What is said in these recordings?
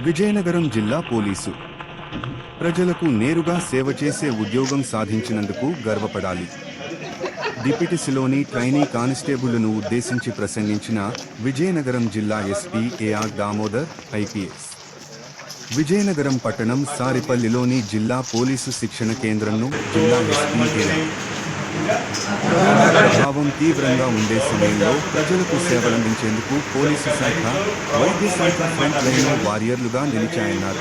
విజయనగరం జిల్లా పోలీసు ప్రజలకు నేరుగా సేవ చేసే ఉద్యోగం సాధించినందుకు గర్వపడాలి. డిప్యూటీసీలోని ట్రైనీ కానిస్టేబుళ్లను ఉద్దేశించి ప్రసంగించిన విజయనగరం జిల్లా SP AR Damodar IPS. Vizianagaram పట్టణం సారిపల్లిలోని జిల్లా పోలీసు శిక్షణ కేంద్రంను జిల్లా ఎస్పీ ఏఆర్ భావం తీవ్రంగా ఉండే సమయంలో ప్రజలకు సేవలందించేందుకు పోలీసు శాఖ, వైద్య శాఖ ఫ్రంట్ లైన్ వారియర్లుగా నిలిచాయన్నారు.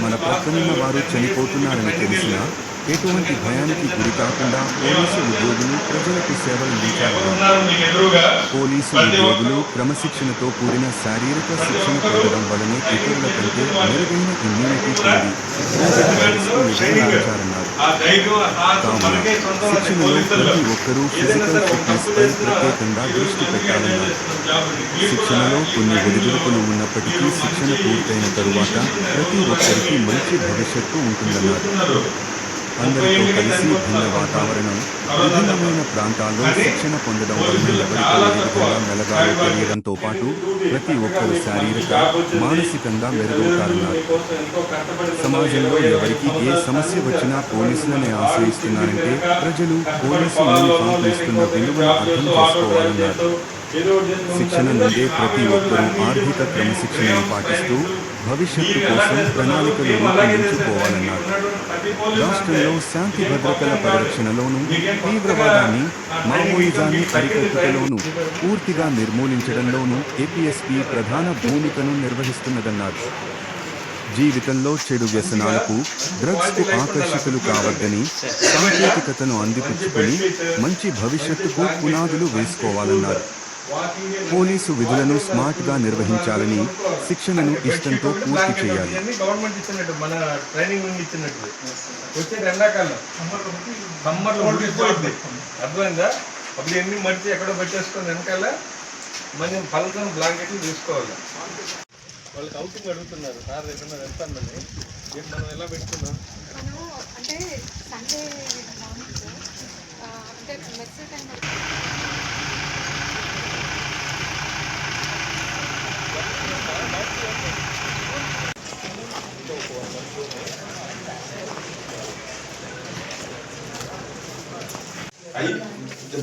మన పక్కనున్న వారు చనిపోతున్నారని తెలిసినా ఎటువంటి భయానికి గురి కాకుండా పోలీసు ఉద్యోగులు ప్రజలకు సేవలందించారన్నారు. పోలీసు ఉద్యోగులు క్రమశిక్షణతో కూడిన శారీరక శిక్షణ పొందడం వలనే ఇతరుల కంటే మెరుగైన ఇమ్యూనిటీ పొంది నిజారన్నారు. కావున శిక్షణలో ప్రతి ఒక్కరూ ఫిజికల్ ఫిట్నెస్ పై ప్రత్యేకంగా దృష్టి పెట్టాలన్నారు. శిక్షణలో కొన్ని ఒడిదుడుకులు ఉన్నప్పటికీ శిక్షణ పూర్తయిన తరువాత ప్రతి ఒక్కరికి మంచి భవిష్యత్తు ఉంటుందన్నారు. అందరితో కలిసి భిన్న వాతావరణం, విభిన్నమైన ప్రాంతాల్లో శిక్షణ పొందడం వలన ఎవరితో ఏ విధంగా మెలగాలో తెలియడంతో పాటు ప్రతి ఒక్కరు శారీరక, మానసికంగా మెరుగవుతారన్నారు. సమాజంలో ఎవరికి ఏ సమస్య వచ్చినా పోలీసులనే ఆశ్రయిస్తున్నారంటే ప్రజలు పోలీసు యూనిఫామ్లు ఇస్తున్న విలువను అర్థం చేసుకోవాలన్నారు. శిక్షణ నుండే ప్రతి ఒక్కరూ ఆర్థిక క్రమశిక్షణను పాటిస్తూ భవిష్యత్తు కోసం ప్రణాళికలు రూపొందించుకోవాలన్నారు. రాష్ట్రంలో శాంతి భద్రతల పరిరక్షణలోనూ, తీవ్రవాదాన్ని, మావోయిజాన్ని అరికట్టుటలోనూ, పూర్తిగా నిర్మూలించడంలోనూ ఏపీఎస్పీ ప్రధాన భూమికను నిర్వహిస్తున్నదన్నారు. జీవితంలో చెడు వ్యసనాలకు, డ్రగ్స్కు ఆకర్షితులు కావద్దని, సాంకేతికతను అందిపుచ్చుకుని మంచి భవిష్యత్తుకు పునాదులు వేసుకోవాలన్నారు. పోలీసు విధులను స్మార్ట్ గా నిర్వహించాలని, శిక్షణను ఇష్టంతో పూర్తి చేయాలి. అర్థమైందా? అప్పుడు ఎన్ని మడిచి ఎక్కడో పెట్టేసుకొని వెనకాల మనం పలకను బ్లాంకెట్లు తీసుకోవాలి. వాళ్ళకి అవుటింగ్ అడుగుతున్నారు, సార్ ఎక్కడన్నా వెళ్తానని. మనం ఎలా పెట్టుకున్నాం అంటే సండే అంటే మెసేజ్ టైం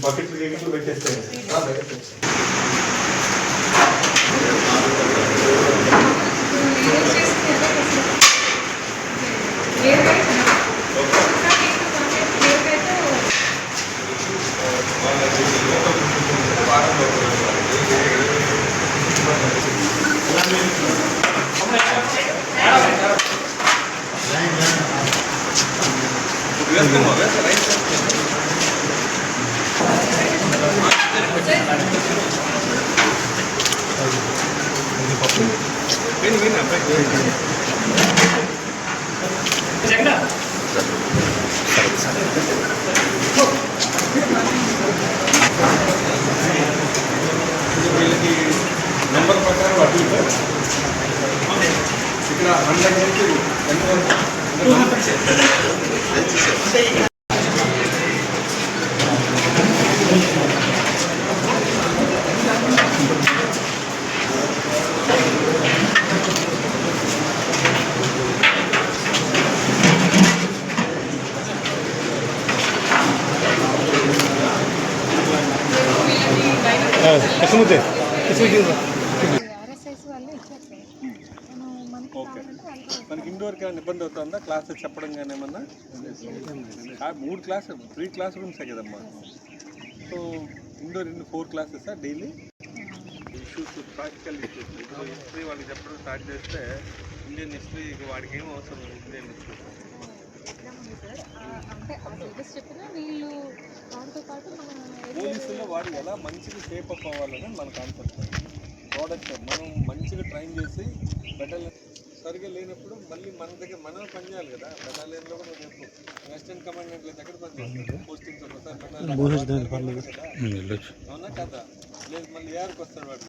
బకెట్లు గికెట్లు పెట్టేస్తాయి. వీళ్ళకి నెంబర్ ప్రకారం అటు ఇక్కడ 100 నుంచి మనకి ఇండోర్కి ఏమైనా ఇబ్బంది అవుతుందా? క్లాసెస్ చెప్పడం కానీ ఏమన్నా? 3 క్లాస్ రూమ్సే కదమ్మా. సో ఇండోర్ 4 క్లాసెసా డైలీ? Issues, practical issues. ఇప్పుడు హిస్టరీ వాళ్ళకి చెప్పడం స్టార్ట్ చేస్తే ఇండియన్ హిస్టరీ వాడికి ఏం అవసరం? ఇండియన్ హిస్టరీ పోలీసుల్లో వాడు ఎలా మంచిగా షేప్ అప్ అవ్వాలని మన కాన్సెప్ట్. ప్రోడక్ట్ మనం మంచిగా ట్రైన్ చేసి బెటాలియన్ సరిగ్గా లేనప్పుడు మళ్ళీ మన దగ్గర మనం పనిచేయాలి కదా. బెటాలియన్లో కూడా రేపు వెస్టర్న్ కమాండెంట్ ఎక్కడ పనిచేస్తారు? పోస్టింగ్స్ ఒకసారి బెటాలియన్ అవునా కదా? లేదు మళ్ళీ ఏఆర్కి వస్తాడు వాడు.